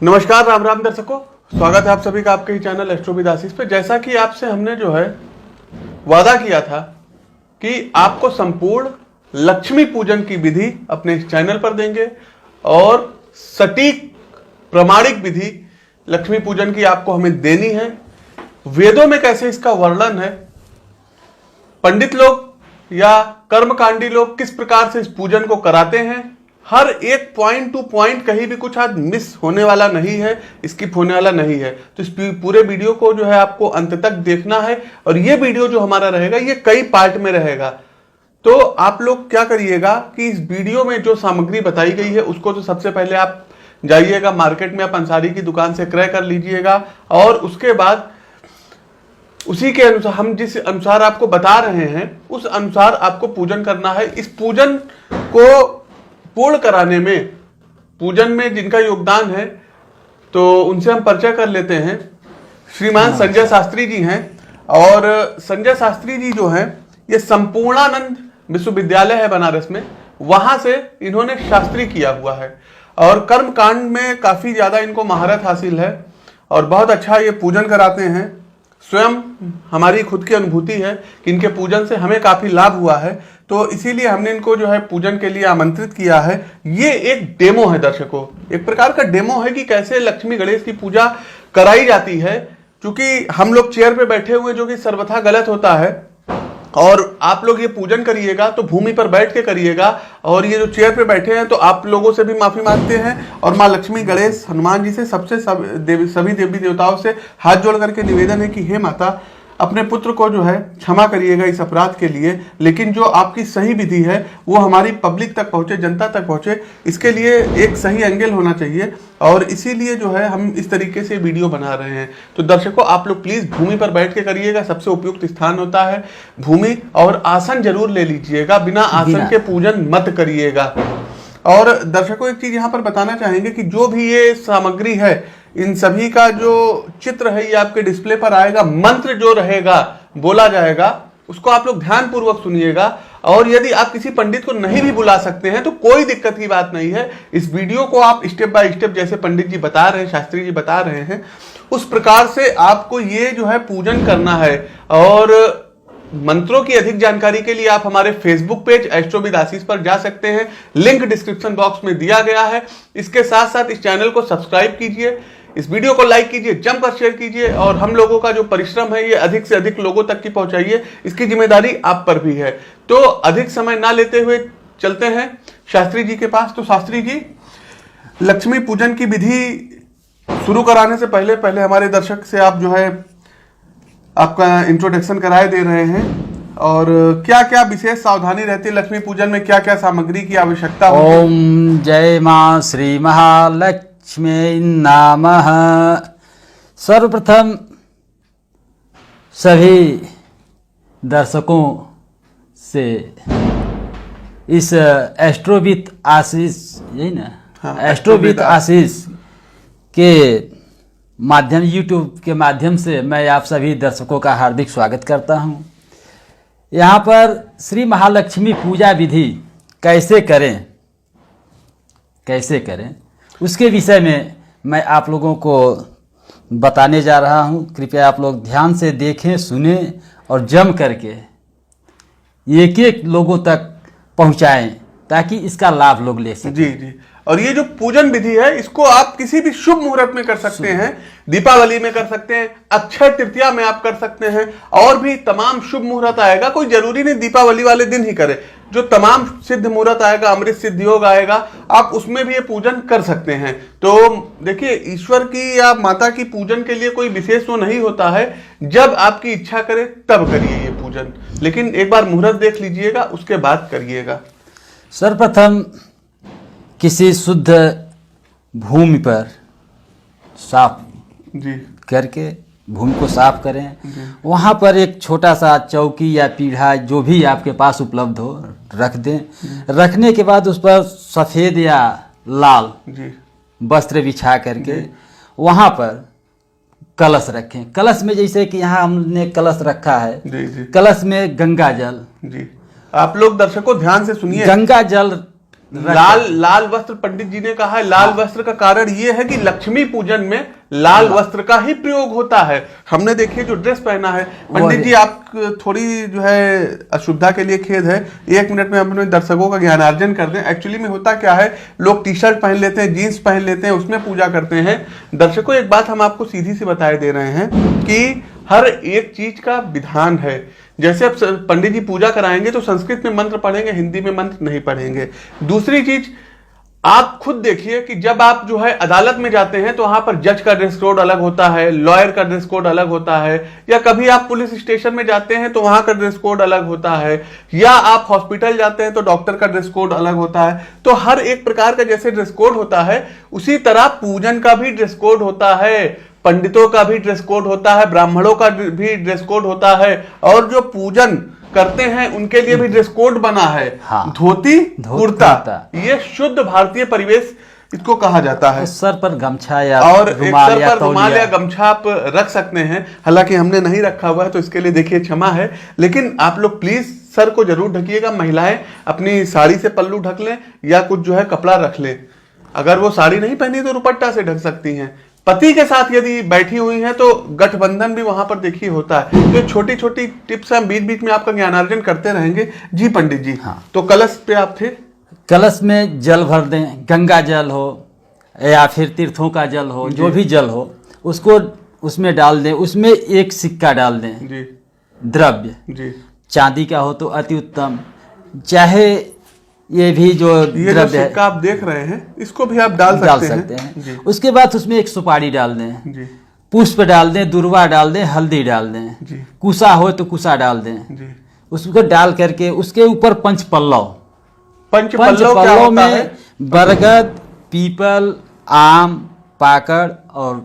नमस्कार, राम राम दर्शकों, स्वागत है आप सभी का आपके ही चैनल एस्ट्रो विद आशीष पे। जैसा कि आपसे हमने जो है वादा किया था कि आपको संपूर्ण लक्ष्मी पूजन की विधि अपने इस चैनल पर देंगे और सटीक प्रमाणिक विधि लक्ष्मी पूजन की आपको हमें देनी है। वेदों में कैसे इसका वर्णन है, पंडित लोग या कर्मकांडी लोग किस प्रकार से इस पूजन को कराते हैं, हर एक पॉइंट टू पॉइंट कहीं भी कुछ आज मिस होने वाला नहीं है, स्किप होने वाला नहीं है। तो इस पूरे वीडियो को जो है आपको अंत तक देखना है और ये वीडियो जो हमारा रहेगा ये कई पार्ट में रहेगा। तो आप लोग क्या करिएगा कि इस वीडियो में जो सामग्री बताई गई है उसको तो सबसे पहले आप जाइएगा मार्केट में, आप अंसारी की दुकान से क्रय कर लीजिएगा और उसके बाद उसी के अनुसार हम जिस अनुसार आपको बता रहे हैं उस अनुसार आपको पूजन करना है। इस पूजन को पूर्ण कराने में, पूजन में जिनका योगदान है तो उनसे हम परिचय कर लेते हैं। श्रीमान संजय शास्त्री जी हैं और संजय शास्त्री जी जो हैं ये संपूर्णानंद विश्वविद्यालय है बनारस में, वहां से इन्होंने शास्त्री किया हुआ है और कर्मकांड में काफी ज्यादा इनको महारत हासिल है और बहुत अच्छा ये पूजन कराते हैं। स्वयं हमारी खुद की अनुभूति है कि इनके पूजन से हमें काफी लाभ हुआ है, तो इसीलिए हमने इनको जो है पूजन के लिए आमंत्रित किया है। ये एक डेमो है दर्शकों, एक प्रकार का डेमो है कि कैसे लक्ष्मी गणेश की पूजा कराई जाती है। क्योंकि हम लोग चेयर पे बैठे हुए जो कि सर्वथा गलत होता है और आप लोग ये पूजन करिएगा तो भूमि पर बैठ के करिएगा और ये जो चेयर पे बैठे हैं तो आप लोगों से भी माफी मांगते हैं और माँ लक्ष्मी, गणेश, हनुमान जी से सभी देवी देवताओं से हाथ जोड़ करके निवेदन है कि हे माता अपने पुत्र को जो है क्षमा करिएगा इस अपराध के लिए, लेकिन जो आपकी सही विधि है वो हमारी पब्लिक तक पहुंचे, जनता तक पहुंचे, इसके लिए एक सही एंगल होना चाहिए और इसीलिए जो है हम इस तरीके से वीडियो बना रहे हैं। तो दर्शकों आप लोग प्लीज भूमि पर बैठ के करिएगा, सबसे उपयुक्त स्थान होता है भूमि, और आसन जरूर ले लीजिएगा, बिना आसन के पूजन मत करिएगा। और दर्शकों एक चीज यहाँ पर बताना चाहेंगे कि जो भी ये सामग्री है इन सभी का जो चित्र है ये आपके डिस्प्ले पर आएगा, मंत्र जो रहेगा बोला जाएगा उसको आप लोग ध्यान पूर्वक सुनिएगा और यदि आप किसी पंडित को नहीं भी बुला सकते हैं तो कोई दिक्कत की बात नहीं है। इस वीडियो को आप स्टेप बाय स्टेप जैसे पंडित जी बता रहे हैं, शास्त्री जी बता रहे हैं, उस प्रकार से आपको ये जो है पूजन करना है। और मंत्रों की अधिक जानकारी के लिए आप हमारे फेसबुक पेज एस्ट्रो विद आशीष पर जा सकते हैं, लिंक डिस्क्रिप्शन बॉक्स में दिया गया है। इसके साथ साथ इस चैनल को सब्सक्राइब कीजिए, इस वीडियो को लाइक कीजिए, जमकर शेयर कीजिए और हम लोगों का जो परिश्रम है ये अधिक से अधिक लोगों तक की पहुंचाइए, इसकी जिम्मेदारी आप पर भी है। तो अधिक समय ना लेते हुए चलते हैं शास्त्री जी के पास। तो शास्त्री जी, लक्ष्मी पूजन की विधि शुरू कराने से पहले पहले हमारे दर्शक से आप जो है आपका इंट्रोडक्शन कराए दे रहे हैं और क्या क्या विशेष सावधानी रहती है लक्ष्मी पूजन में, क्या क्या सामग्री की आवश्यकता होती है? ओम जय मां श्री महालक्ष्मी नमः। सर्वप्रथम सभी दर्शकों से इस एस्ट्रो विद आशीष, यही ना, हाँ, एस्ट्रो विद आशीष के माध्यम, यूट्यूब के माध्यम से मैं आप सभी दर्शकों का हार्दिक स्वागत करता हूं। यहाँ पर श्री महालक्ष्मी पूजा विधि कैसे करें उसके विषय में मैं आप लोगों को बताने जा रहा हूं। कृपया आप लोग ध्यान से देखें, सुनें और जम करके एक एक लोगों तक पहुंचाएं ताकि इसका लाभ लोग ले सकें। जी जी। और ये जो पूजन विधि है इसको आप किसी भी शुभ मुहूर्त में कर सकते हैं, दीपावली में कर सकते हैं, अक्षय तृतीया में आप कर सकते हैं और भी तमाम शुभ मुहूर्त आएगा। कोई जरूरी नहीं दीपावली वाले दिन ही करें, जो तमाम सिद्ध मुहूर्त आएगा, अमृत सिद्ध योग आएगा, आप उसमें भी ये पूजन कर सकते हैं। तो देखिए, ईश्वर की या माता की पूजन के लिए कोई विशेष वो नहीं होता है, जब आपकी इच्छा करे तब करिए ये पूजन, लेकिन एक बार मुहूर्त देख लीजिएगा उसके बाद करिएगा। सर्वप्रथम किसी शुद्ध भूमि पर साफ जी करके भूमि को साफ करें, वहाँ पर एक छोटा सा चौकी या पीढ़ा जो भी आपके पास उपलब्ध हो रख दें। रखने के बाद उस पर सफ़ेद या लाल वस्त्र बिछा करके वहाँ पर कलश रखें। कलश में जैसे कि यहाँ हमने कलश रखा है, जी। कलश में गंगा जल, जी आप लोग दर्शकों ध्यान से सुनिए, गंगा जल लाल वस्त्र, पंडित जी ने कहा है लाल वस्त्र का कारण ये है कि लक्ष्मी पूजन में लाल वस्त्र का ही प्रयोग होता है। हमने देखिए जो ड्रेस पहना है पंडित जी, आप थोड़ी जो है अशुभता के लिए खेद है, 1 मिनट में अपने दर्शकों का ज्ञानार्जन कर दें। एक्चुअली में होता क्या है, लोग टी शर्ट पहन लेते हैं, जीन्स पहन लेते हैं, उसमें पूजा करते हैं। दर्शकों एक बात हम आपको सीधी सी बताए दे रहे हैं कि हर एक चीज का विधान है। जैसे अब पंडित जी पूजा कराएंगे तो संस्कृत में मंत्र पढ़ेंगे, हिंदी में मंत्र नहीं पढ़ेंगे। दूसरी चीज आप खुद देखिए कि जब आप जो है अदालत में जाते हैं तो वहां पर जज का ड्रेस कोड अलग होता है, लॉयर का ड्रेस कोड अलग होता है, या कभी आप पुलिस स्टेशन में जाते हैं तो वहां का ड्रेस कोड अलग होता है, या आप हॉस्पिटल जाते हैं तो डॉक्टर का ड्रेस कोड अलग होता है। तो हर एक प्रकार का जैसे ड्रेस कोड होता है उसी तरह पूजन का भी ड्रेस कोड होता है, पंडितों का भी ड्रेस कोड होता है, ब्राह्मणों का भी ड्रेस कोड होता है, और जो पूजन करते हैं उनके लिए भी ड्रेस कोड बना है। हाँ। धोती कुर्ता, ये शुद्ध भारतीय परिवेश इसको कहा जाता है। सर पर गमछा या और एक रुमाल सर या पर रुमाल या तौलिया। गमछा आप रख सकते हैं, हालांकि हमने नहीं रखा हुआ है तो इसके लिए देखिए क्षमा है, लेकिन आप लोग प्लीज सर को जरूर ढकिएगा। महिलाएं अपनी साड़ी से पल्लू ढक लें या कुछ जो है कपड़ा रख लें। अगर वो साड़ी नहीं पहनी तो दुपट्टा से ढक सकती हैं। पति के साथ यदि बैठी हुई हैं तो गठबंधन भी वहां पर देखिए होता है। तो छोटी छोटी टिप्स हम बीच बीच में आपका ज्ञानार्जन करते रहेंगे। जी पंडित जी, हाँ। तो कलश पे आप थे। कलश में जल भर दें, गंगा जल हो या फिर तीर्थों का जल हो, जो भी जल हो उसको उसमें डाल दें। उसमें एक सिक्का डाल दें जी। द्रव्य, जी। चांदी का हो तो अति उत्तम, चाहे ये भी जो ये जो द्रव्य है सिक्का आप देख रहे हैं इसको भी आप डाल सकते हैं। जी। उसके बाद उसमें एक सुपारी डाल दें, जी। पुष्प डाल दें, दुर्वा डाल दें, हल्दी डाल दें, जी। कुसा हो तो कुसा डाल दें। जी। उसको डाल करके उसके ऊपर पंच पल्लव पंच पल्लव क्या होता है? में बरगद, पीपल, आम, पाकड़ और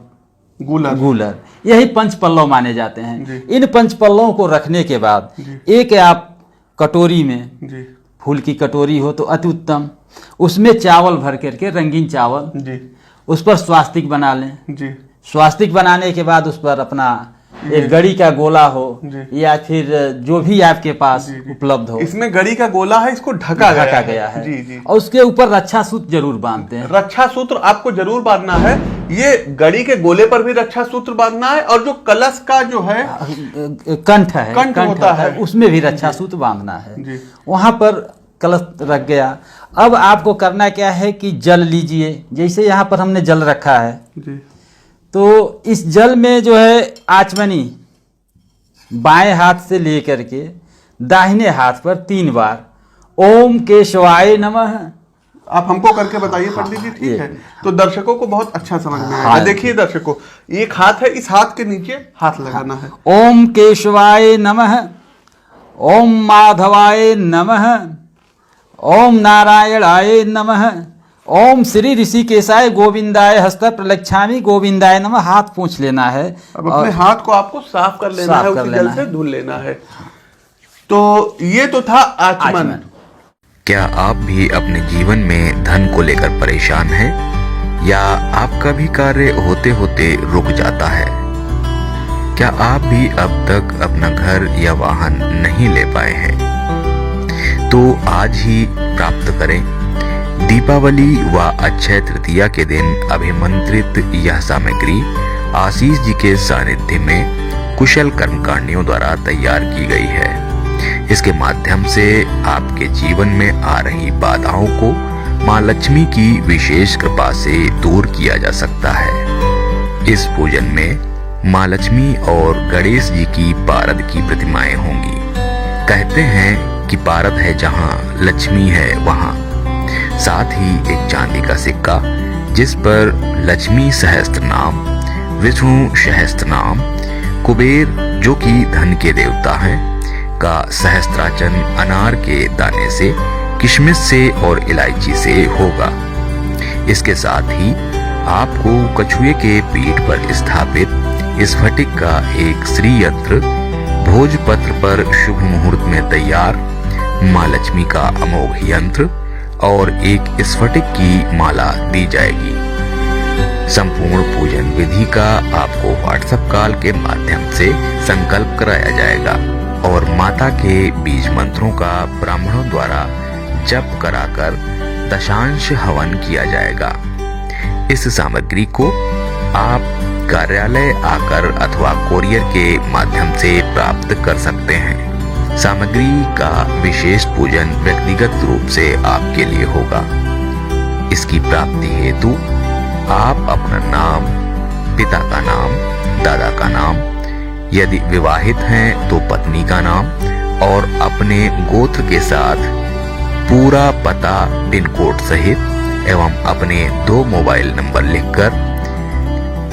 गूलर, यही पंच पल्लव माने जाते हैं। इन पंच पल्लवों को रखने के बाद एक आप कटोरी में, जी। फूल की कटोरी हो तो अति उत्तम, उसमें चावल भर करके, रंगीन चावल, जी। उस पर स्वास्तिक बना लें। जी। स्वास्तिक बनाने के बाद उस पर अपना एक गड़ी का गोला हो या फिर जो भी आपके पास उपलब्ध हो। इसमें गड़ी का गोला है, इसको ढका गया है। जी। जी। और उसके ऊपर रक्षा सूत्र जरूर बांधते हैं। रक्षा सूत्र आपको जरूर बांधना है। ये गड़ी के गोले पर भी रक्षा सूत्र बांधना है, और जो कलश का जो है कंठ है, कंठ होता है, उसमें भी रक्षा सूत्र बांधना है। जी। वहां पर कलश रख गया। अब आपको करना क्या है कि जल लीजिए, जैसे यहाँ पर हमने जल रखा है। जी। तो इस जल में जो है आचमनी बाएं हाथ से लेकर के दाहिने हाथ पर 3 बार ओम केशवाय नमः। आप हमको करके बताइए पंडित जी, ठीक है? तो दर्शकों को बहुत अच्छा समझ में आएगा। देखिए दर्शकों, एक हाथ है, इस हाथ के नीचे हाथ लगाना है। ओम केशवाय नमः, ओम माधवाय नमः, ओम नारायणाय नमः, ओम श्री ऋषिकेशाय गोविंदाय हस्त प्रलक्षामि गोविंदाय नमः। हाथ पोंछ लेना है। अब अपने हाथ को आपको साफ कर लेना है, उसी जल से धुल लेना है। तो ये तो था आचमन। क्या आप भी अपने जीवन में धन को लेकर परेशान हैं, या आपका भी कार्य होते होते रुक जाता है? क्या आप भी अब तक अपना घर या वाहन नहीं ले पाए हैं? तो आज ही प्राप्त करें। दीपावली व अक्षय तृतीया के दिन अभिमंत्रित यह सामग्री आशीष जी के सानिध्य में कुशल कर्मकांडियों द्वारा तैयार की गई है। इसके माध्यम से आपके जीवन में आ रही बाधाओं को मां लक्ष्मी की विशेष कृपा से दूर किया जा सकता है। इस पूजन में मां लक्ष्मी और गणेश जी की पारद की प्रतिमाएं होंगी। कहते हैं कि पारद है जहां लक्ष्मी है वहां। साथ ही एक चांदी का सिक्का जिस पर लक्ष्मी सहस्त्र नाम, विष्णु सहस्त्र नाम, कुबेर जो कि धन के देवता हैं का सहस्त्राचन अनार के दाने से, किशमिश से और इलायची से होगा। इसके साथ ही आपको कछुए के पीठ पर स्थापित स्फटिक का एक श्री यंत्र भोजपत्र पर शुभ मुहूर्त में तैयार मां लक्ष्मी का अमोघ यंत्र और एक स्फटिक की माला दी जाएगी। संपूर्ण पूजन विधि का आपको व्हाट्सएप कॉल के माध्यम से संकल्प कराया जाएगा और माता के बीज मंत्रों का ब्राह्मणों द्वारा जप कराकर दशांश हवन किया जाएगा। इस सामग्री को आप कार्यालय आकर अथवा कोरियर के माध्यम से प्राप्त कर सकते हैं। सामग्री का विशेष पूजन व्यक्तिगत रूप से आपके लिए होगा। इसकी प्राप्ति हेतु आप अपना नाम, पिता का नाम, दादा का नाम, यदि विवाहित हैं तो पत्नी का नाम और अपने गोत्र के साथ पूरा पता पिन कोड सहित एवं अपने 2 मोबाइल नंबर लिखकर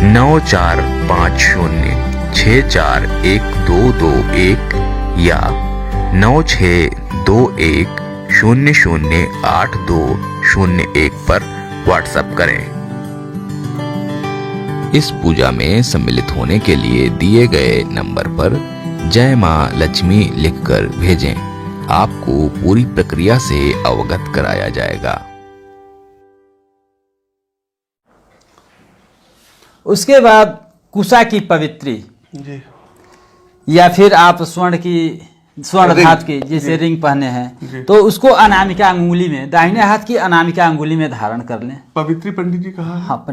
9450641221 या 9621008201 पर व्हाट्सएप करें। इस पूजा में सम्मिलित होने के लिए दिए गए नंबर पर जय मां लक्ष्मी लिखकर भेजें। आपको पूरी प्रक्रिया से अवगत कराया जाएगा। उसके बाद कुशा की पवित्री जी, या फिर आप स्वर्ण धात की जैसे रिंग पहने हैं तो उसको अनामिका अंगुली में, दाहिने हाथ की अनामिका अंगुली में धारण कर लें। पवित्री पंडित जी कहा। हाँ,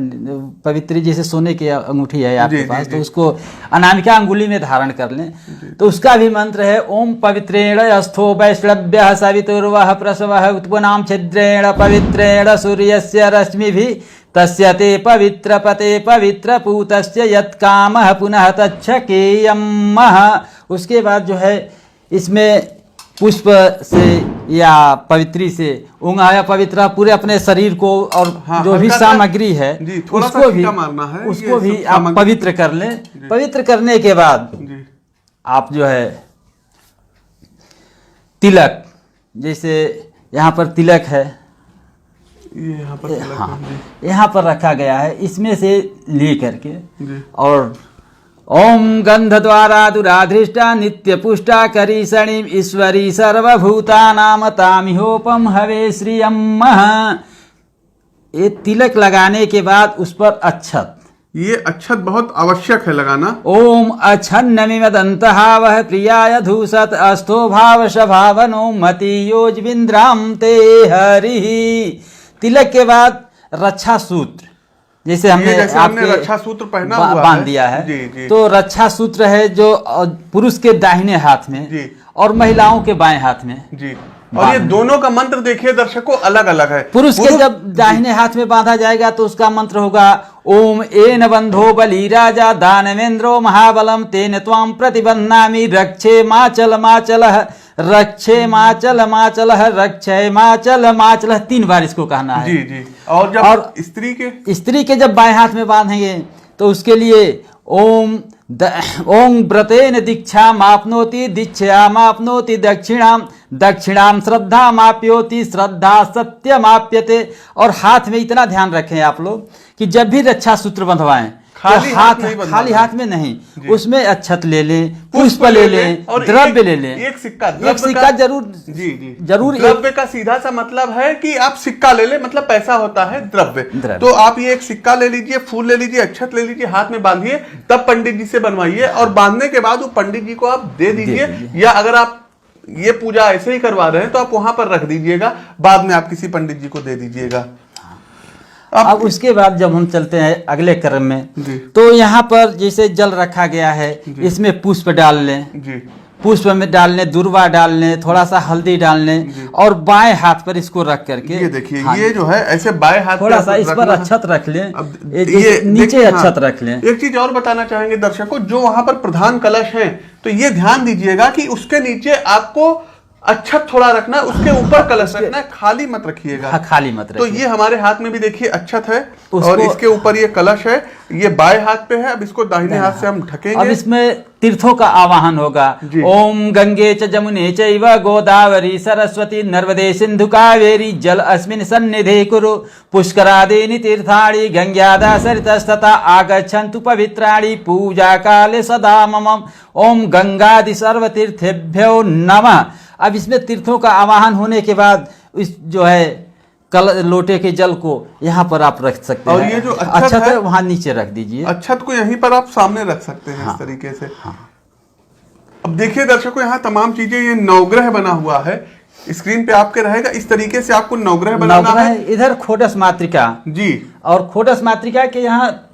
पवित्री जैसे सोने की अंगूठी है आपके पास तो उसको अनामिका अंगुली में धारण कर लें। तो उसका भी मंत्र है ओम पवित्रेण अस्थो वैष्णव्य सवितुर्वः प्रसवः उत्पन्नाम छिद्रेण पवित्रेण सूर्यस्य रश्मिभिः तस्य ते पवित्र पते पवित्र पूतस्य यत्कामः पुनः तच्छकेयमः। उसके बाद जो है इसमें पुष्प से या पवित्री से उंगाया पवित्र पूरे अपने शरीर को और जो भी सामग्री है उसको भी आप पवित्र कर लें। पवित्र करने के बाद आप जो है तिलक, जैसे यहाँ पर तिलक है, ये यहाँ पर तिलक हाँ, है यहाँ पर रखा गया है, इसमें से ले करके और ओम गंध द्वारा दुराधृष्टा नित्य पुष्टा करीषणीम ईश्वरी सर्वभूतानाम तामिहोपम हवे श्रियम। ये तिलक लगाने के बाद उस पर अक्षत, ये अक्षत बहुत आवश्यक है लगाना। ओम अच्छन्नमिमदन्तः वह प्रियाय धूसत अस्थो भाव स्वभावनो मति योजविन्द्राम ते हरि। तिलक के बाद रक्षा सूत्र, जैसे हमने आपके रक्षा सूत्र पहना हुआ बांध दिया है जी। तो रक्षा सूत्र है जो पुरुष के दाहिने हाथ में जी और महिलाओं के बाएं हाथ में जी। और ये दोनों का मंत्र देखिए दर्शकों अलग अलग है। पुरुष के जब दाहिने हाथ में बांधा जाएगा तो उसका मंत्र होगा ओम एन बंधो बली राजा दानवेंद्रो महाबलम तेन त्वाम प्रतिबन्नामि रक्षे माचल माचलः रक्षे माचल माचलः रक्षे माचल माचलः। 3 बार इसको कहना है जी। और जब स्त्री के जब बाएं हाथ में बांधेंगे तो उसके लिए ओम व्रतेन दीक्षा मापनोति दीक्षा मापनोति दक्षिणाम दक्षिणाम श्रद्धा माप्योति श्रद्धा सत्य माप्यते। और हाथ में इतना ध्यान रखें आप लोग कि जब भी रक्षा सूत्र बंधवाएं खाली हाथ में नहीं, उसमें अक्षत ले लें, पुष्प ले लें और द्रव्य ले लें। एक सिक्का जरूर द्रव्य का सीधा सा मतलब है कि आप सिक्का ले लें, मतलब पैसा होता है द्रव्य। तो आप ये एक सिक्का ले लीजिए, फूल ले लीजिए, अक्षत ले लीजिए, हाथ में बांधिए, तब पंडित जी से बनवाइए और बांधने के बाद वो पंडित जी को आप दे दीजिए। या अगर आप ये पूजा ऐसे ही करवा रहे हैं तो आप वहां पर रख दीजिएगा, बाद में आप किसी पंडित जी को दे दीजिएगा। अब उसके बाद जब हम चलते हैं अगले क्रम में तो यहाँ पर जैसे जल रखा गया है इसमें पुष्प डाल लें जी। पुष्प में डाल लें, दुर्वा डाल लें, थोड़ा सा हल्दी डाल लें और बाएं हाथ पर इसको रख करके ये देखिए ये जो है ऐसे बाएं हाथ थोड़ा सा इस पर अक्षत रख लें, ये नीचे अक्षत रख लें। एक चीज और बताना चाहेंगे दर्शकों, जो वहां पर प्रधान कलश है तो ये ध्यान दीजिएगा कि उसके नीचे आपको अक्षत थोड़ा रखना, उसके ऊपर कलश रखना है, खाली मत रखिएगा। हाँ, खाली मत रखिए। तो ये हमारे हाथ में भी देखिए अक्षत है और इसके ऊपर ये कलश है, ये बाएं हाथ पे है। अब इसको दाहिने हाथ से हम ढकेंगे। अब इसमें तीर्थों का आवाहन होगा। ओम गंगे च जमुने चैव गोदावरी सरस्वती नर्मदे सिंधु कावेरी जल अस्मिन् सन्निधे कुरु पुष्करादीनि तीर्थानि गंगादा सरितस्तथा आगच्छन्तु पवित्राणि पूजा काले सदा मम। ओम गंगादि सर्वतीर्थेभ्यो नमः। अब इसमें तीर्थों का आवाहन होने के बाद इस जो है लोटे के जल को यहाँ पर आप रख सकते हैं और ये जो अक्षत है वहां नीचे रख दीजिए। अक्षत को यहीं पर आप सामने रख सकते हैं। हाँ, इस तरीके से। हाँ। अब देखिए दर्शकों, यहाँ तमाम चीजें, ये नवग्रह बना हुआ है, स्क्रीन पे आपके रहेगा। इस तरीके से आपको नवग्रह बनाना नवग्रह है। इधर खोटस मातृका जी, और खोटस मातृका के यहाँ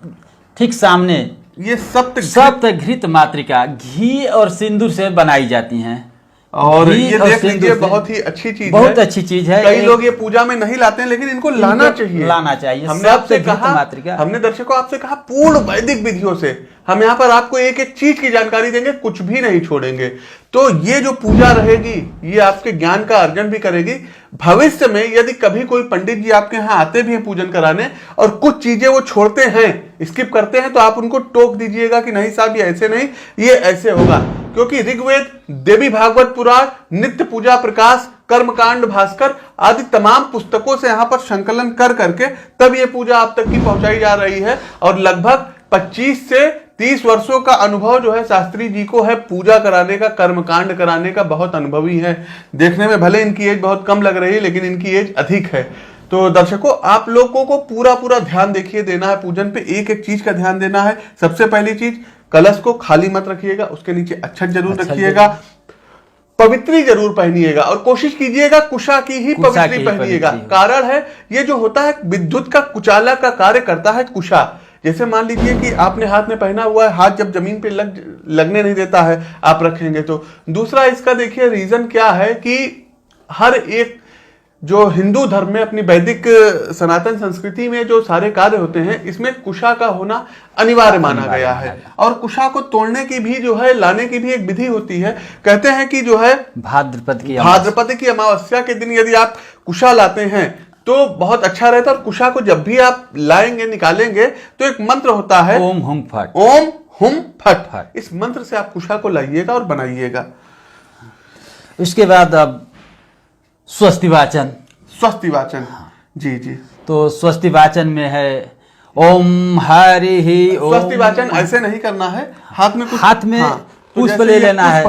ठीक सामने ये सप्त सप्तघृत मातृका घी और सिंदूर से बनाई जाती हैं। और घी ये और देख सिंदूर लीजिए, से बहुत ही अच्छी चीज है, बहुत अच्छी चीज है। कई लोग ये पूजा में नहीं लाते हैं, लेकिन इनको लाना चाहिए, लाना चाहिए। हमने आपसे सप्तघृत कहा, मातृका। हमने दर्शकों आपसे कहा पूर्ण वैदिक विधियों से हम यहाँ पर आपको एक एक चीज की जानकारी देंगे, कुछ भी नहीं छोड़ेंगे। तो ये जो पूजा रहेगी ये आपके ज्ञान का अर्जन भी करेगी। भविष्य में यदि कभी कोई पंडित जी आपके यहाँ आते भी हैं पूजन कराने और कुछ चीजें वो छोड़ते हैं, स्किप करते हैं, तो आप उनको टोक दीजिएगा कि नहीं साहब ये ऐसे नहीं, ये ऐसे होगा। क्योंकि ऋग्वेद, देवी भागवत पुराण, नित्य पूजा प्रकाश, कर्मकांड भास्कर आदि तमाम पुस्तकों से यहाँ पर संकलन कर करके तब ये पूजा आप तक की पहुंचाई जा रही है। और लगभग 25 से 30 वर्षों का अनुभव जो है शास्त्री जी को है पूजा कराने का, कर्मकांड कराने का, बहुत अनुभवी है। देखने में भले इनकी एज बहुत कम लग रही है, लेकिन इनकी एज अधिक है। तो दर्शकों आप लोगों को पूरा ध्यान देखिए देना है पूजन पे, एक एक चीज का ध्यान देना है। सबसे पहली चीज, कलश को खाली मत रखिएगा, उसके नीचे अक्षत जरूर रखिएगा, पवित्री जरूर पहनिएगा और कोशिश कीजिएगा कुशा की ही पवित्री पहनिएगा। कारण है ये जो होता है विद्युत का कुचाला का कार्य करता है कुशा। जैसे मान लीजिए कि आपने हाथ में पहना हुआ है, हाथ जब जमीन पे लगने नहीं देता है, आप रखेंगे तो। दूसरा इसका देखिए रीजन क्या है कि हर एक जो हिंदू धर्म में अपनी वैदिक सनातन संस्कृति में जो सारे कार्य होते हैं, इसमें कुशा का होना अनिवार्य माना गया है। और कुशा को तोड़ने की भी जो है, लाने की भी एक विधि होती है। कहते हैं कि जो है भाद्रपद की अमावस्या के दिन यदि आप कुशा लाते हैं तो बहुत अच्छा रहता है। और कुशा को जब भी आप लाएंगे, निकालेंगे, तो एक मंत्र होता है ओम हुम फट, ओम हुम फट। इस मंत्र से आप कुशा को लाइएगा और बनाइएगा। उसके बाद अब स्वस्ति वाचन। स्वस्ति वाचन, जी जी। तो स्वस्ति वाचन में है ओम हरि ही। स्वस्ति वाचन ऐसे नहीं करना है, हाथ में कुछ, हाथ में पुष्प ले लेना है,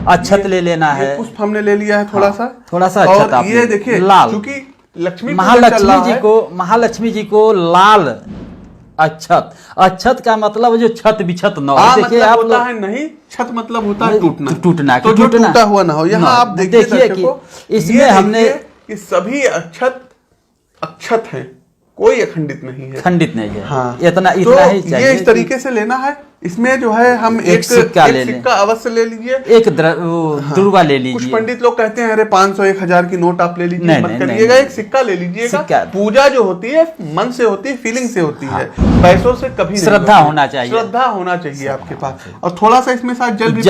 अक्षत ले लेना है। पुष्प हमने ले लिया है थोड़ा सा अक्षत। और ये देखिए लाल, क्योंकि लक्ष्मी महालक्ष्मी जी को लाल अक्षत का मतलब जो छत बिछत न हो। देखिए मतलब आप होता है नहीं, छत मतलब होता है टूटना, तो जो टूटा हुआ ना हो। यहाँ आप देखिए कि इसमें हमने कि सभी अक्षत हैं, कोई अखंडित नहीं है, खंडित नहीं है। हाँ, इतना तो ही चाहिए। ये इस तरीके से लेना है। इसमें जो है हम एक सिक्का अवश्य ले लीजिए, एक दुर्वा ले लीजिए। कुछ पंडित लोग कहते हैं अरे 500 1000 की नोट आप ले लीजिए, मत करिएगा, एक सिक्का ले लीजिएगा। पूजा जो होती है मन से होती है, फीलिंग से होती है, पैसों से कभी नहीं। श्रद्धा होना चाहिए, श्रद्धा होना चाहिए आपके पास। और थोड़ा सा इसमें साथ जल भी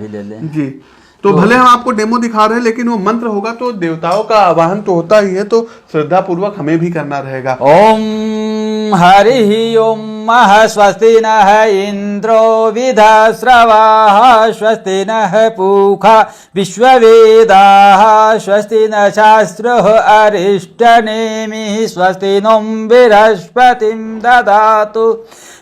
ले लें जी। तो भले हम आपको डेमो दिखा रहे हैं, लेकिन वो मंत्र होगा तो देवताओं का आवाहन तो होता ही है, तो श्रद्धा पूर्वक हमें भी करना रहेगा। ओम हरि ओम मह स्वस्ति नः इंद्रो विधस्रवाः स्वस्ति नः पूषा विश्ववेदाः स्वस्ति न शास्त्रः अरिष्टनेमिः स्वस्ति नो बृहस्पतिं ददातु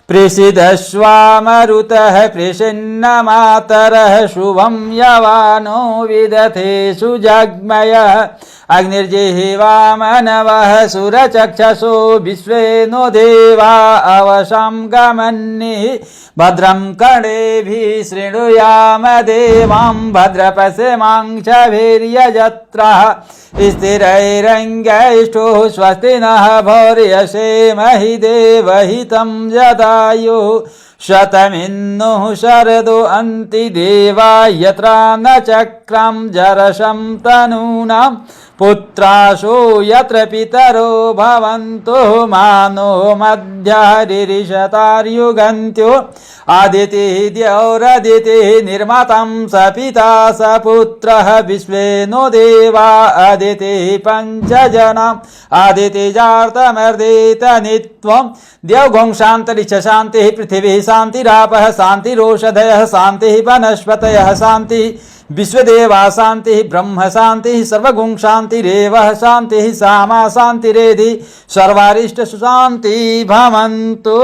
प्रेषिदश्वामरुतः प्रेषिन्न मातरः शुभं यवानो विदथे सुजग्मयः अग्निर्जिह्वामनवः सुरचक्षसो विश्वे नो देवा अवशां गमन्निः भद्रं कर्णेभिः शृणुयाम देवां भद्रपश्यमांशभिर्यजत्राः स्थिरैरङ्गैष्ठुः स्वस्ति नः भौर्यसेमहि देवहितं जदायुः शतमिन्नुः शरदो अन्ति देवा यत्रा न चक्रं जरशं तनूनां पुत्राशो यत्र पितरो भवन्तु मानो मध्यहरिरिषतार्युगन्त्यो आदितिः द्यौरदितिः निर्मातं स पिता स पुत्रः विश्वे नो देवा अदितिः पञ्चजनाम् आदितिजार्तमर्दित नित्वं द्यौघों शान्तिरिच शान्तिः पृथिवी शान्तिरापः शान्तिरोषधयः शान्तिः वनस्पतयः शान्तिः विश्वदेवा शान्तिः ब्रह्म शान्तिः सर्वगुं शान्तिरेव शान्तिः सामा शान्तिरेधि सर्वारिष्ट सुशान्ति भवन्तु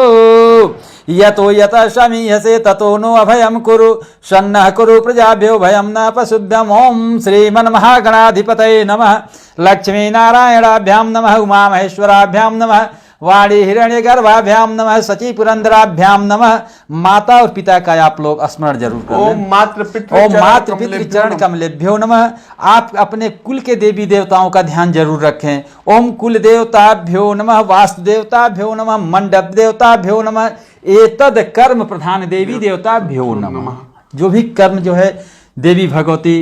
यतो यत शमीयसे ततो नो अभयं कुरु शन्नः कुरु प्रजाभ्यो भयं न पशुभ्यम् ओं श्रीमन्महागणाधिपतये नमः लक्ष्मीनारायणाभ्यां नमः उमामहेश्वराभ्यां नमः वाणी हिरण्य गर्भाभ्याम नमः, सची पुरंदराभ्याम नमः। माता और पिता का आप लोग स्मरण जरूर करें। ओम मातृ पितृ चरण कमलेभ्यो नमः। आप अपने कुल के देवी देवताओं का ध्यान जरूर रखें। ओम कुल देवताभ्यो नमः, वास्तु देवताभ्यो नमः, मंडप देवताभ्यो नमः, एतद कर्म प्रधान देवी देवताभ्यो नमः। जो भी कर्म जो है देवी भगवती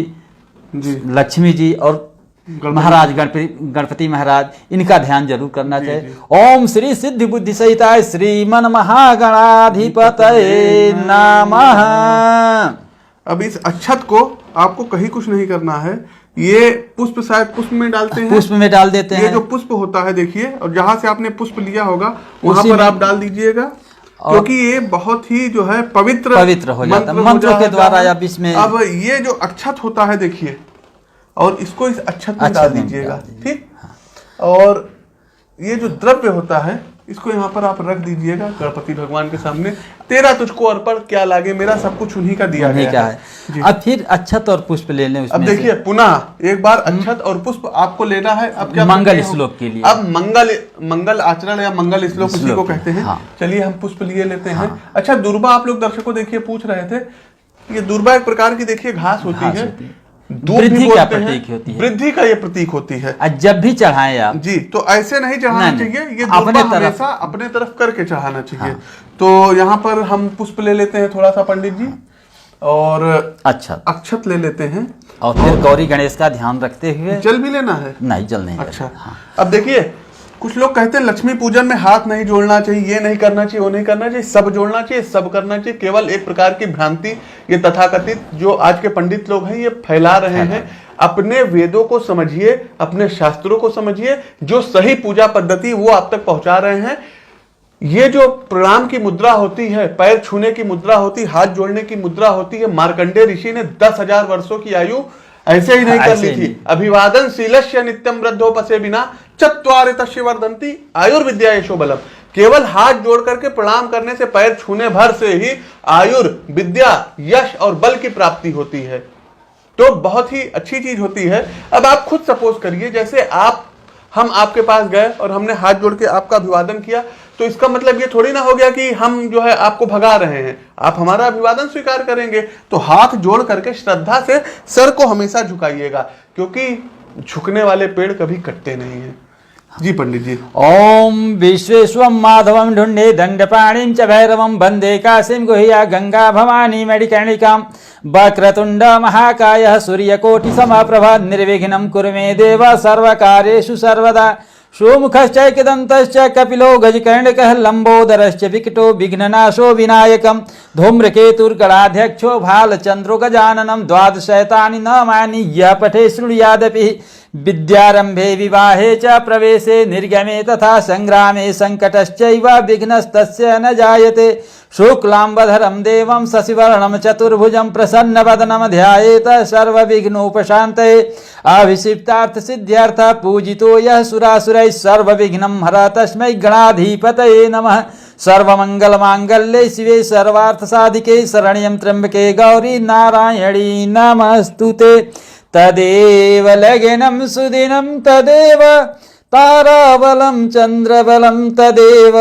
जी, लक्ष्मी जी और महाराज गणपति महाराज, इनका ध्यान जरूर करना चाहिए। ओम श्री सिद्धि बुद्धि सहिताय श्रीमन महागणाधिपतये नमः। अब इस अक्षत को आपको कहीं कुछ नहीं करना है। ये पुष्प शायद पुष्प में डालते हैं, पुष्प में डाल देते हैं। ये जो पुष्प होता है देखिए, और जहां से आपने पुष्प लिया होगा वहां पर आप डाल दीजिएगा, क्योंकि ये बहुत ही जो है पवित्र हो जाता है मंत्रों के द्वारा। अब इसमें अब ये जो अक्षत होता है देखिए, और इसको इस अक्षत में डाल दीजिएगा, ठीक। और ये जो द्रव्य होता है इसको यहाँ पर आप रख दीजिएगा गणपति भगवान के सामने। तेरा तुझको अर्पण क्या लागे, मेरा सब कुछ उन्हीं का दिया गया है। अब फिर अक्षत और पुष्प ले लें। अब देखिए पुनः एक बार अक्षत और पुष्प आपको लेना है। अब क्या मंगल श्लोक के लिए, अब मंगल आचरण या मंगल श्लोक उसी को कहते हैं। हाँ। चलिए हम पुष्प लिए लेते हैं। अच्छा, दुर्बा आप लोग दर्शकों देखिए पूछ रहे थे, ये दुर्बा एक प्रकार की देखिए घास होती है, वृद्धि का प्रतीक होती है, वृद्धि का ये प्रतीक होती है। जब भी चढ़ाएं आप जी, तो ऐसे नहीं चढ़ाना चाहिए, ये दुर्बा हमेशा अपने तरफ करके चढ़ाना चाहिए। हाँ। तो यहाँ पर हम पुष्प ले लेते हैं थोड़ा सा पंडित जी, और अक्षत ले लेते हैं, और फिर गौरी गणेश का ध्यान रखते हुए। जल भी लेना है? नहीं, जल नहीं। अच्छा। हाँ। अब देखिए कुछ लोग कहते हैं लक्ष्मी पूजन में हाथ नहीं जोड़ना चाहिए, ये नहीं करना चाहिए, वो नहीं करना चाहिए, सब जोड़ना चाहिए, सब करना चाहिए। केवल एक प्रकार की भ्रांति ये तथाकथित जो आज के पंडित लोग हैं ये फैला रहे हैं। अपने वेदों को समझिए, अपने शास्त्रों को समझिए, जो सही पूजा पद्धति वो आप तक पहुंचा रहे हैं। ये जो प्रणाम की मुद्रा होती है, पैर छूने की मुद्रा होती है, हाथ जोड़ने की मुद्रा होती है, मार्कंडेय ऋषि ने 10,000 वर्षों की आयु ऐसे ही नहीं कर ली थी। अभिवादन शीलस्य नित्यम वृद्धोपसे बिना चत्वारि तस्य वर्धन्ति आयुर्विद्या यशो बलम। केवल हाथ जोड़ करके प्रणाम करने से, पैर छूने भर से ही आयुर्विद्या, यश और बल की प्राप्ति होती है। तो बहुत ही अच्छी चीज होती है। अब आप खुद सपोज करिए, जैसे हम आपके पास गए और हमने हाथ जोड़ के आपका अभिवादन किया, तो इसका मतलब ये थोड़ी ना हो गया कि हम जो है आपको भगा रहे हैं। आप हमारा अभिवादन स्वीकार करेंगे, तो हाथ जोड़ करके श्रद्धा से सर को हमेशा झुकाइएगा, क्योंकि झुकने वाले पेड़ कभी कटते नहीं हैं। जी पंडित जी। ओम विश्वेश्वम माधवम ढूंढे दंडपाणिं च भैरवं वंदे काशीं गुह्या गंगा भवानी मणिकर्णिकां वक्रतुंड महाकाय सूर्यकोटि समप्रभा निर्विघ्नं कुरु मे देव सर्वकार्येषु सर्वदा। सोमुखश्चैकदन्तश्च कपिलो गजकर्णकः लंबोदरश्च विकटो विघ्ननाशो विनायकं धूम्रकेतुर्गणाध्यक्षो भालचन्द्रो गजाननं द्वादशैतानि नामानि यः पठे शृणुयादपि। विद्यारंभे विवाहे च प्रवेशे निर्गमे तथा संग्रामे संकटश्चैव विघ्नस्तस्य न जायते। शुक्लांबरधरं देवं शशिवर्णं चतुर्भुजं प्रसन्नवदनं ध्यायेत सर्वविघ्नोपशान्तये। अभिषिक्तार्थ सिद्ध्यर्थ पूजितो यः सुरासुरैः सर्वविघ्नं हर तस्मै गणाधिपतये नमः। सर्वमंगलमांगल्ये शिवे सर्वार्थसाधिके शरण्यं त्र्यंबके गौरी नारायणी नमस्तुते। तदेव लग्नं सुदिनं तदेव ताराबलं चंद्रबलं तदेव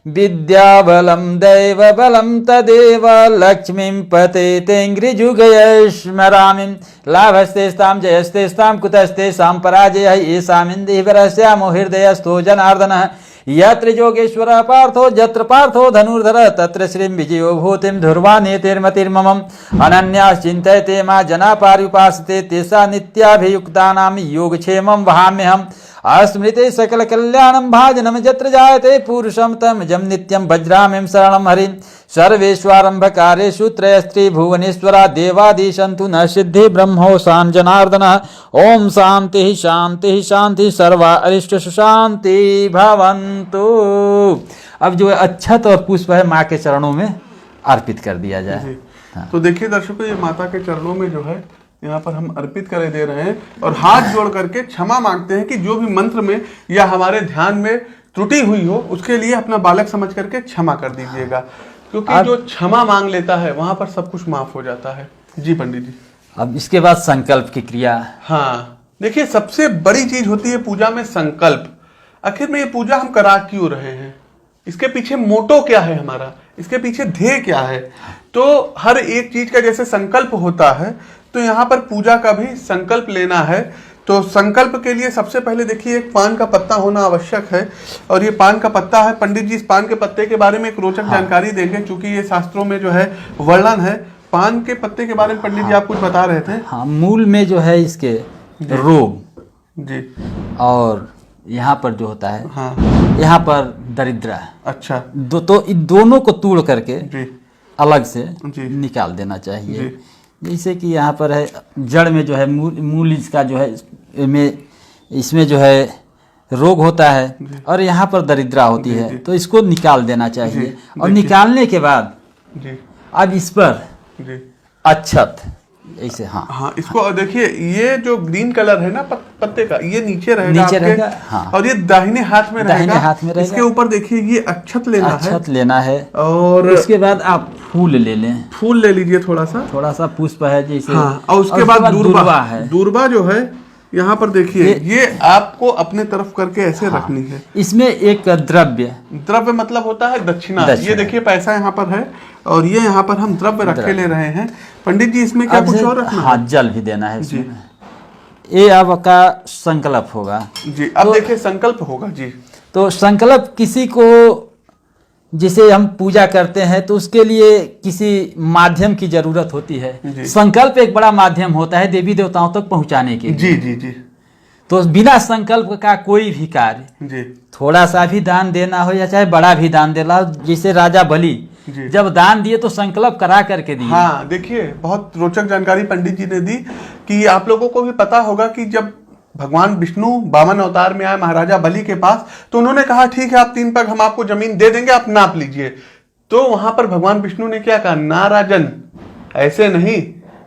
विद्याबलं दैवबलं तदेव लक्ष्मीं पतेतेऽङ्घ्रिजुगय स्मरामि। लाभस्तेस्तां जयस्तेस्तां कुतस्तेषां पराजयः येषामिन्दिः वरस्यामो हृदयस्थो जनार्दनः। यत्र योगेश्वर पार्थो जत्र पार्थो धनुर्धर तत्र श्रीं विजयो भूतिं धुर्वानेतिर्मतिर्मम। अनन्याश्चिन्तयते मा जना पार्युपासते तेषा नित्याभियुक्तानां योगक्षेमं वहाम्यहम्। अस्मृते सकल कल्याणं भाजनं यत्र जायते पुरुषं तमजं नित्यं वज्रामिं शरणं हरिं। सर्वेष्वारंभकारेषु त्रयस्त्रिभुवनेश्वरा देवादिशन्तु न सिद्धि ब्रह्मोऽसां जनार्दनः। ओम शांति शांति शांति सर्वा अरिष्ट सुशांति भवन्तु। अब जो अक्षत और पुष्प है माँ के चरणों में अर्पित कर दिया जाए। हाँ। तो देखिए दर्शकों, ये माता के चरणों में जो है यहाँ पर हम अर्पित कर दे रहे हैं, और हाथ जोड़ करके क्षमा मांगते हैं कि जो भी मंत्र में या हमारे ध्यान में त्रुटि हुई हो उसके लिए अपना बालक समझ करके क्षमा कर दीजिएगा, क्योंकि जो क्षमा मांग लेता है वहां पर सब कुछ माफ हो जाता है। जी पंडित जी। अब इसके बाद संकल्प की क्रिया। हाँ देखिए, सबसे बड़ी चीज होती है पूजा में संकल्प। आखिर में ये पूजा हम करा क्यों रहे हैं, इसके पीछे मोटो क्या है हमारा, इसके पीछे ध्येय क्या है। तो हर एक चीज का जैसे संकल्प होता है, तो यहाँ पर पूजा का भी संकल्प लेना है। तो संकल्प के लिए सबसे पहले देखिए एक पान का पत्ता होना आवश्यक है, और ये पान का पत्ता है। पंडित जी इस पान के पत्ते के बारे में एक रोचक जानकारी देंगे, क्योंकि ये शास्त्रों में जो है वर्णन है। पान के पत्ते के बारे में पंडित जी आप कुछ बता रहे थे। हाँ, मूल में जो है इसके रोग जी, और यहाँ पर जो होता है, हाँ, यहाँ पर दरिद्र। अच्छा, तो इन दोनों को तोड़ करके जी, अलग से जी, निकाल देना चाहिए। जी, जैसे कि यहाँ पर है जड़ में जो है मूल इसका जो है इसमें जो है रोग होता है, और यहाँ पर दरिद्रा होती जी, है, जी। तो इसको निकाल देना चाहिए। जी, और देखिए। निकालने के बाद जी, अब इस पर जी, अक्षत ऐसे, हाँ हाँ, इसको देखिए, ये जो ग्रीन कलर है ना पत्ते का, ये नीचे रहेगा नीचे आपके, रहेगा, हाँ। और ये दाहिने हाथ में दाहिने रहेगा। हाथ में रहेगा। इसके ऊपर देखिए ये अक्षत लेना है, अक्षत लेना है, और उसके बाद आप फूल ले लें, फूल ले लीजिए थोड़ा सा, पुष्प है जैसे, हाँ, और उसके बाद दूर्वा है। दूर्वा जो है यहाँ पर देखिए, ये आपको अपने तरफ करके ऐसे रखनी है। इसमें एक द्रव्य मतलब होता है दक्षिणा। ये देखिए पैसा यहाँ पर है, और ये यहाँ पर हम द्रव्य रखे ले रहे हैं। पंडित जी इसमें क्या कुछ और रखना है? हाँ, जल भी देना है इसमें। ये आपका संकल्प होगा जी। अब देखिए संकल्प होगा जी। तो संकल्प किसी को, जिसे हम पूजा करते हैं, तो उसके लिए किसी माध्यम की जरूरत होती है। संकल्प एक बड़ा माध्यम होता है देवी देवताओं तक पहुंचाने के लिए। जी, जी, जी। तो बिना संकल्प का कोई भी कार्य, जी, थोड़ा सा भी दान देना हो या चाहे बड़ा भी दान देना हो, जैसे राजा बलि जब दान दिए तो संकल्प करा करके दिए। हाँ, देखिए बहुत रोचक जानकारी पंडित जी ने दी कि आप लोगों को भी पता होगा कि जब भगवान विष्णु 52 अवतार में आए महाराजा बलि के पास, तो उन्होंने कहा ठीक है आप 3 पग हम आपको जमीन दे देंगे, आप नाप लीजिए। तो वहां पर भगवान विष्णु ने क्या कहा, ना राजन, ऐसे नहीं,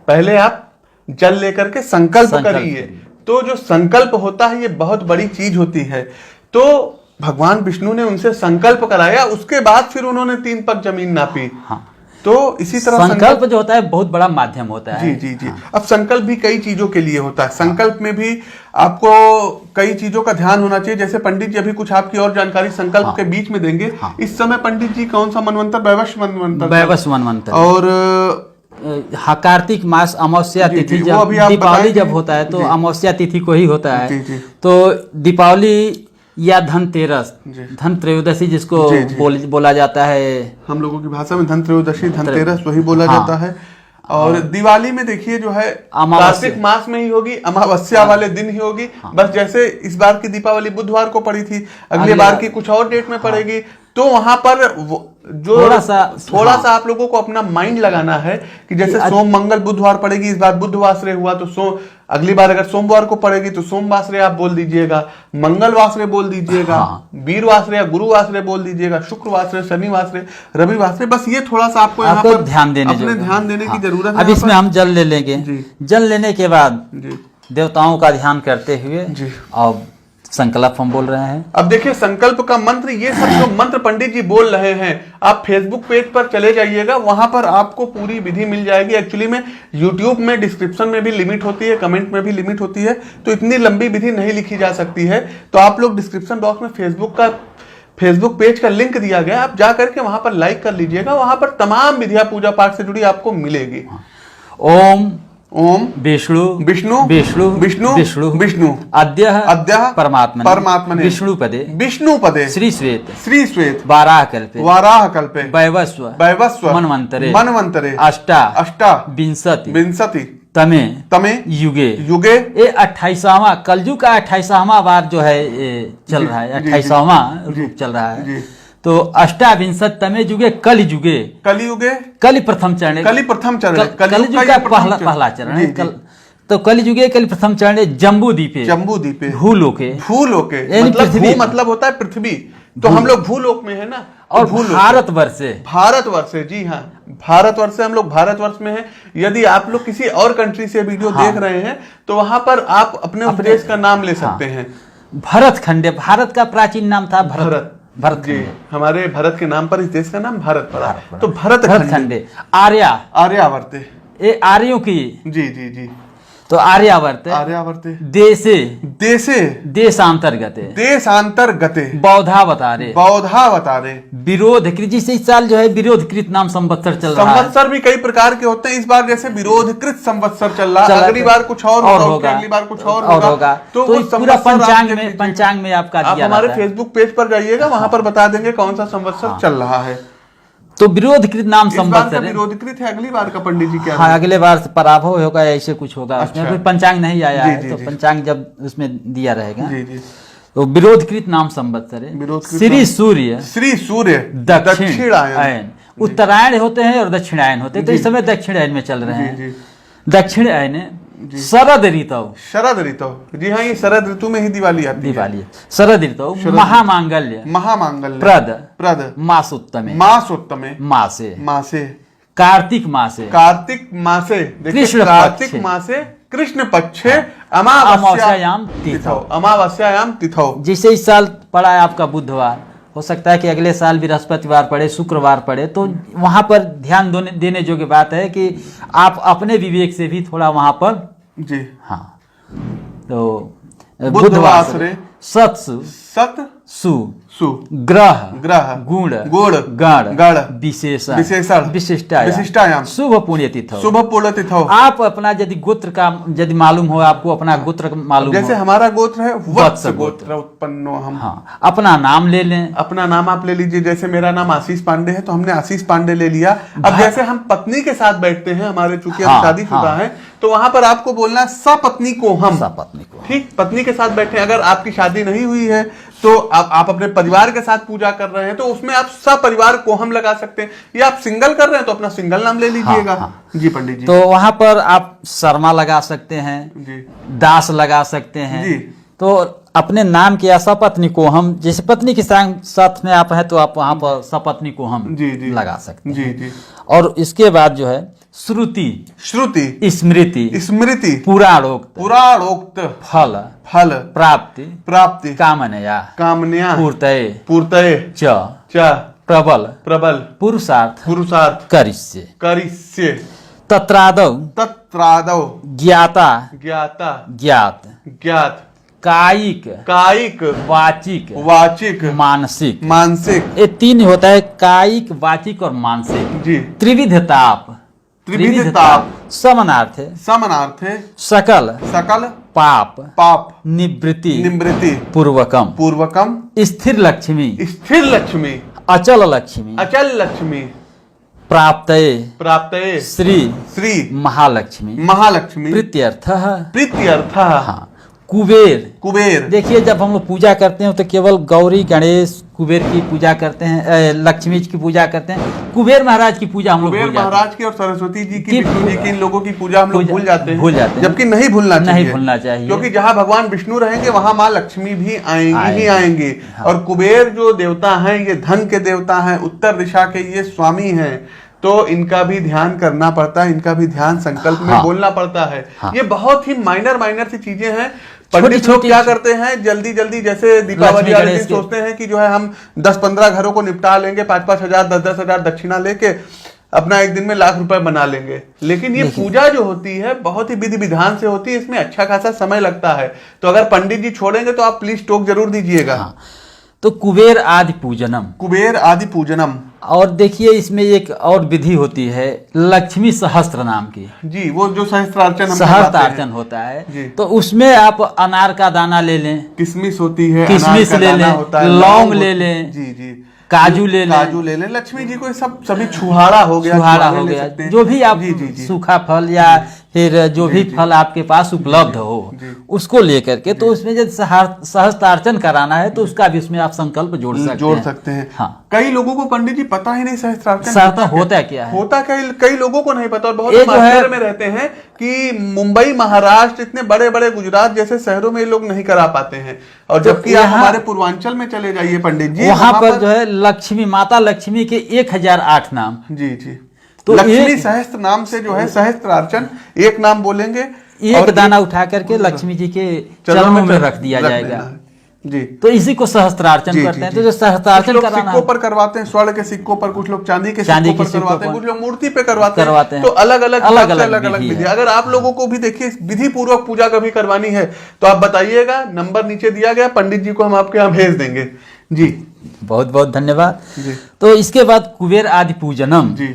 पहले आप जल लेकर के संकल्प करिए। तो जो संकल्प होता है ये बहुत बड़ी चीज होती है। तो भगवान विष्णु ने उनसे संकल्प कराया, उसके बाद फिर उन्होंने 3 पग जमीन नापी। हाँ। तो इसी तरह संकल्प जो होता है बहुत बड़ा माध्यम होता है। जी, जी, जी। अब संकल्प भी कई चीजों के लिए होता है। संकल्प में भी आपको कई चीजों का ध्यान होना चाहिए। जैसे पंडित जी अभी कुछ आपकी और जानकारी संकल्प के बीच में देंगे। इस समय पंडित जी कौन सा मनवंतर, वैवस्व मनवंतर, और हाँ, कार्तिक मास अमावस्या तिथि, जब दीपावली जब होता है तो अमावस्या तिथि को ही होता है। तो दीपावली या धनतेरस, धन त्रयोदशी जिसको बोला जाता है, हम लोगों की भाषा में धन त्रयोदशी, धनतेरस वही बोला जाता है। और दिवाली में देखिए जो है कार्तिक मास में ही होगी, अमावस्या वाले दिन ही होगी। बस जैसे इस बार की दीपावली बुधवार को पड़ी थी, अगली बार की कुछ और डेट में पड़ेगी। तो वहां पर जो थोड़ा सा आप लोगों को अपना माइंड लगाना है कि जैसे सोम मंगल बुधवार पड़ेगी, इस बार बुधवासरे हुआ तो अगली बार अगर सोमवार को पड़ेगी तो सोमवासरे आप बोल दीजिएगा, मंगलवासरे बोल दीजिएगा, वीरवासरे या गुरुवासरे बोल दीजिएगा, शुक्रवासरे, शनिवासरे, रविवासरे। बस ये थोड़ा सा आपको यहाँ पर ध्यान देने की जरूरत है। अब इसमें हम जल ले लेंगे। जल लेने के बाद देवताओं का ध्यान करते हुए और संकल्प हम बोल रहे हैं। अब देखिए संकल्प का मंत्र, ये सब जो मंत्र पंडित जी बोल रहे हैं, आप फेसबुक पेज पर चले जाइएगा, वहां पर आपको पूरी विधि मिल जाएगी। एक्चुअली में यूट्यूब में डिस्क्रिप्शन में भी लिमिट होती है, कमेंट में भी लिमिट होती है, तो इतनी लंबी विधि नहीं लिखी जा सकती है। तो आप लोग डिस्क्रिप्शन बॉक्स में फेसबुक पेज का लिंक दिया गया, आप जा करके वहां पर लाइक कर लीजिएगा। वहां पर तमाम विधियां पूजा पाठ से जुड़ी आपको मिलेगी। ओम विष्णु विष्णु विष्णु विष्णु विष्णु विष्णु अद्य परमात्मने विष्णुपदे श्री श्वेत वाराह कल्पे वैवस्व मनवंतरे अष्टा विंशति तमे युगे ये 28वां कलयुग का 28वां बार जो है चल रहा है, 28वां रूप चल रहा है। तो अष्टाविंशत तमे युगे कलि प्रथम चरण, कलयुग का पहला चरण है। तो कलियुगे कलि प्रथम चरण जम्बू द्वीपे भूलोके मतलब होता है पृथ्वी। तो हम लोग भूलोक में है ना, और भारतवर्ष से जी हाँ, भारतवर्ष से हम लोग भारतवर्ष में हैं। यदि आप लोग किसी और कंट्री से वीडियो देख रहे हैं तो वहां पर आप अपने देश का नाम ले सकते हैं। भरत खंडे, भारत का प्राचीन नाम था भरत जी, हमारे भारत के नाम पर इस देश का नाम भारत पड़ा। तो भरत खंडे आर्यावर्ते, ये आर्यों की जी। तो आर्यावर्त आर्यावर्ते देशे देशे देशांतर्गते देशांतर्गते बौद्धावतारे बौद्धावतारे विरोधकृत। जिस इस साल जो है विरोधकृत नाम संवत्सर चल रहा है। संवत्सर भी कई प्रकार के होते हैं। इस बार जैसे विरोधकृत संवत्सर चल रहा है, अगली बार कुछ और होगा, अगली बार कुछ और होगा। तो वो पूरा संवत्सर पंचांग में आपका आप दिया हमारे रहता है। फेसबुक पेज पर जाइएगा, वहां पर बता देंगे कौन सा संवत्सर चल रहा है। तो विरोधकृत नाम इस बार का संवत्सर है। विरोधकृत है, अगली बार का पंडित जी क्या हाँ, अगले बार से पराभव होगा, ऐसे कुछ होगा। अच्छा। उसमें अभी पंचांग नहीं आया जी, है, जी, तो जी। पंचांग जब उसमें दिया रहेगा। जी जी। तो विरोधकृत नाम संवत्सर है। विरोधकृत श्री सूर्य श्री सूर्य दक्षिणायन। उत्तरायण होते हैं और दक्षिणायन होते हैं, तो इस समय दक्षिणायन में चल रहे हैं। दक्षिणायन शरद ऋतु। शरद ऋतु, जी हाँ, ये शरद ऋतु में ही दिवाली आती है। दिवाली शरद ऋतु महामांगल्य महामांगल्य प्रद प्रद मासोत्तमे मासोत्तमे मासे मासे कार्तिक मासे कार्तिक मासे। देखिए, कृष्ण कार्तिक पक्षे। मासे कृष्ण पक्षे अमावस्यायाम तिथौ। अमावस्यायाम तिथौ। जैसे इस साल पड़ा है आपका बुधवार, हो सकता है कि अगले साल बृहस्पतिवार पड़े, शुक्रवार पड़े, तो वहां पर ध्यान देने योग्य बात है कि आप अपने विवेक से भी थोड़ा वहां पर जी हाँ। तो बुधवासरे सत्सु सत सु सु ग्रह ग्रह गुण गुण गण गण विशेषण विशेषण विशिष्टायाम शुभ पुण्य तिथौ। शुभ पूर्ण तिथौ। आप अपना यदि गोत्र का यदि मालूम हो, आपको अपना गोत्र मालूम जैसे हो, हमारा गोत्र है वत्स वत्स गोत्र। गोत्र उत्पन्नो हम। हाँ, अपना नाम ले लें। अपना नाम आप ले लीजिए। जैसे मेरा नाम आशीष पांडे है, तो हमने आशीष पांडे ले लिया। अब जैसे हम पत्नी के साथ बैठते हैं, हमारे चूंकि हम हाँ, शादीशुदा हाँ। हैं, तो वहां पर आपको बोलना है सपत्नी को हम। सपत्नी को ठीक, पत्नी के साथ बैठे। अगर आपकी शादी नहीं हुई है तो आप अपने परिवार के साथ पूजा कर रहे हैं, तो उसमें आप सपरिवार को हम लगा सकते हैं। या आप सिंगल कर रहे हैं तो अपना सिंगल नाम ले लीजिएगा। हाँ। जी पंडित जी। तो वहां पर आप शर्मा लगा सकते हैं, जी दास लगा सकते हैं। जी। तो अपने नाम के या सपत्नी को हम, जैसे पत्नी के साथ में आप हैं तो आप वहां पर सपत्नी को हम जी जी लगा सकते हैं। जी जी। और इसके बाद जो है श्रुति श्रुति स्मृति स्मृति पुराणोक्त पुराणोक्त फल फल प्राप्ति प्राप्ति कामनया कामन्या पूर्तये पूर्तये च च प्रबल प्रबल पुरुषार्थ पुरुषार्थ करिष्ये करिष्ये तत्रादौ तत्रादौ ज्ञाता ज्ञाता ज्ञात ज्ञात कायिक कायिक वाचिक वाचिक मानसिक। मानसिक। ये तीन होता है, कायिक वाचिक और मानसिक। जी। त्रिविध ताप त्रिविध ताप समनार्थ है समानार्थे सकल सकल पाप पाप निवृत्ति निवृत्ति पूर्वकम पूर्वकम स्थिर लक्ष्मी स्थिर लक्ष्मी अचल लक्ष्मी अचल लक्ष्मी प्राप्तये प्राप्तये श्री श्री महालक्ष्मी महालक्ष्मी प्रीत्यर्थः। प्रीत्यर्थः हाँ, कुबेर। कुबेर। देखिए, जब हम लोग पूजा करते हैं तो केवल गौरी गणेश कुबेर की पूजा करते हैं, लक्ष्मी जी की पूजा करते हैं। कुबेर महाराज की पूजा हम लोग कुबेर भूल जाते हैं। महाराज की और सरस्वती जी की, की विष्णु जी की, इन लोगों की पूजा हम लोग भूल जाते हैं। हैं। जबकि नहीं भूलना चाहिए। नहीं भूलना चाहिए। क्योंकि जहाँ भगवान विष्णु रहेंगे वहां माँ लक्ष्मी भी आएंगी ही आएंगी। हाँ। और कुबेर जो देवता हैं, ये धन के देवता हैं, उत्तर दिशा के ये स्वामी हैं। तो इनका भी ध्यान करना पड़ता है, इनका भी ध्यान संकल्प में हाँ। बोलना पड़ता है। हाँ। ये बहुत ही माइनर सी चीजें हैं। पंडित लोग क्या करते हैं, जल्दी जल्दी जैसे दीपावली वाले दिन सोचते हैं कि जो है हम 10-15 घरों को निपटा लेंगे, 5-5 हजार 10-10 हजार दक्षिणा लेके अपना एक दिन में लाख रुपए बना लेंगे। लेकिन ये पूजा जो होती है बहुत ही विधि विधान से होती है, इसमें अच्छा खासा समय लगता है। तो अगर पंडित जी छोड़ेंगे तो आप प्लीज टोक जरूर दीजिएगा। हाँ। तो कुबेर आदि पूजनम, कुबेर आदि पूजनम। और देखिए इसमें एक और विधि होती है लक्ष्मी सहस्त्र नाम की। जी, वो जो सहस्त्रार्चन सहस्त्रार्चन होता है, तो उसमें आप अनार का दाना ले लें, किशमिश होती है, किशमिश ले लें, लौंग ले लें, जी जी, काजू ले लें, काजू ले लें। लक्ष्मी जी को सब सभी छुहाड़ा हो गया, छुहाड़ा हो गया, जो भी आप जी जी जी, सूखा फल या फिर जो भी फल आपके पास उपलब्ध हो उसको लेकर के, तो उसमें जब सहस्त्रार्चन कराना है तो उसका भी उसमें आप संकल्प जोड़ सकते हैं। हाँ। कई लोगों को पंडित जी पता ही नहीं सहस्त्रार्चन होता क्या है, होता कई लोगों को नहीं पता। और बहुत आश्चर्य में रहते हैं कि मुंबई, महाराष्ट्र, इतने बड़े बड़े गुजरात जैसे शहरों में ये लोग नहीं करा पाते हैं। और जबकि आप हमारे पूर्वांचल में चले जाइए पंडित जी, वहां पर जो है लक्ष्मी, माता लक्ष्मी के 1008 नाम। जी जी, तो लक्ष्मी सहस्त्र नाम से जो है सहस्त्रार्चन, एक नाम बोलेंगे, एक दाना उठा करके लक्ष्मी जी के चरणों में रख दिया जाएगा। जी। तो इसी को सहस्त्रार्चन जी, करते जी, हैं। जी। तो जो कुछ सहस्त्रार्चन लोग कराना सिक्कों पर करवाते हैं, स्वर्ण के सिक्कों पर, कुछ लोग चांदी के चांदी सिक्कों के पर करवाते हैं, सिक्कों कुछ लोग मूर्ति पे करवाते हैं। तो अलग अलग अलग विधि विधि है। है। अगर आप लोगों को भी देखिए विधि पूर्वक पूजा कभी करवानी है तो आप बताइएगा, नंबर नीचे दिया गया, पंडित जी को हम आपके यहाँ भेज देंगे जी। बहुत बहुत धन्यवाद जी। तो इसके बाद कुबेर आदि पूजनम, जी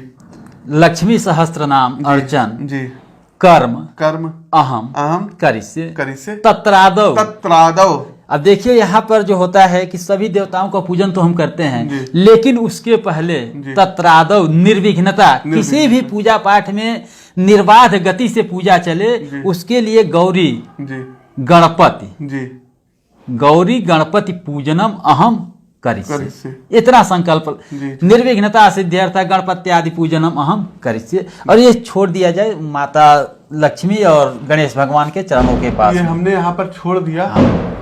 लक्ष्मी सहस्त्र नाम अर्चन, जी। कर्म कर्म अहम अहम करिष्ये करिष्ये तत्रादौ। तत्रादौ। अब देखिए यहाँ पर जो होता है कि सभी देवताओं का पूजन तो हम करते हैं, जी। लेकिन उसके पहले जी। तत्रादौ निर्विघ्नता, किसी भी पूजा पाठ में निर्बाध गति से पूजा चले, जी। उसके लिए गौरी जी गणपति, जी गौरी गणपति पूजनम अहम करिष्ये, करिष्ये। इतना संकल्प, जी। निर्विघ्नता सिद्ध्यर्थ गणपति आदि पूजनम अहम करिष्ये। और ये छोड़ दिया जाए माता लक्ष्मी और गणेश भगवान के चरणों के पास। ये हमने यहाँ पर छोड़ दिया।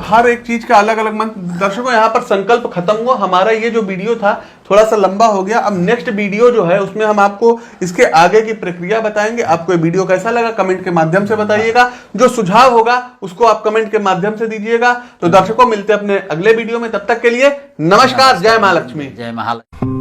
हर एक चीज का अलग अलग मंत्र। दर्शकों यहाँ पर संकल्प खत्म हुआ। हमारा ये जो वीडियो था थोड़ा सा लंबा हो गया। अब नेक्स्ट वीडियो जो है उसमें हम आपको इसके आगे की प्रक्रिया बताएंगे। आपको ये वीडियो कैसा लगा कमेंट के माध्यम से बताइएगा। जो सुझाव होगा उसको आप कमेंट के माध्यम से दीजिएगा। तो दर्शकों मिलते हैं अपने अगले वीडियो में, तब तक के लिए नमस्कार। जय मां लक्ष्मी। जय महालक्ष्मी।